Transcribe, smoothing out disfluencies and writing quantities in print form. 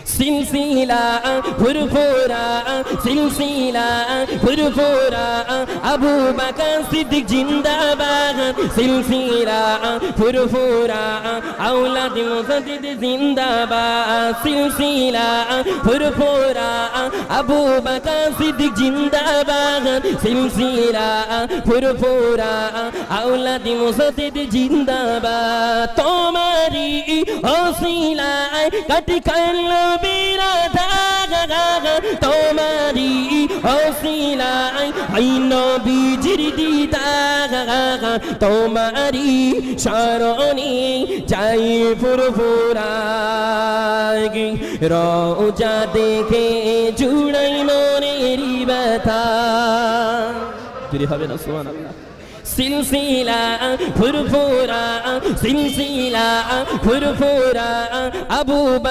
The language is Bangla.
সিলসিলা ফুরফুরা সিলসিলা ফুরফুরা আবু বকর সিদ্দিক জিন্দাবাদ সিলসিলা ফুরফুরা আওলাদ মুজাদ্দিদ জিন্দাবাদ সিলসিলা ফুরফুরা আবু বকর সিদ্দিক জিন্দাবাদ সিলসিলা ফুরফুরা আওলাদ মুজাদ্দিদ জিন্দাবাদ তোমারি ওসিলায় কাটি কালো বিরাধা তোমারি ওসিলায় আই নবীজির দিদার তোমারি শরণে যাই ফুরফুরায় রওজা দেখে জুড়াই মনের ব্যথা যদি হবে না সুবহানাল্লাহ সিলসিলা ফুরফুরা সিলসিলা ফুরফুরা আবু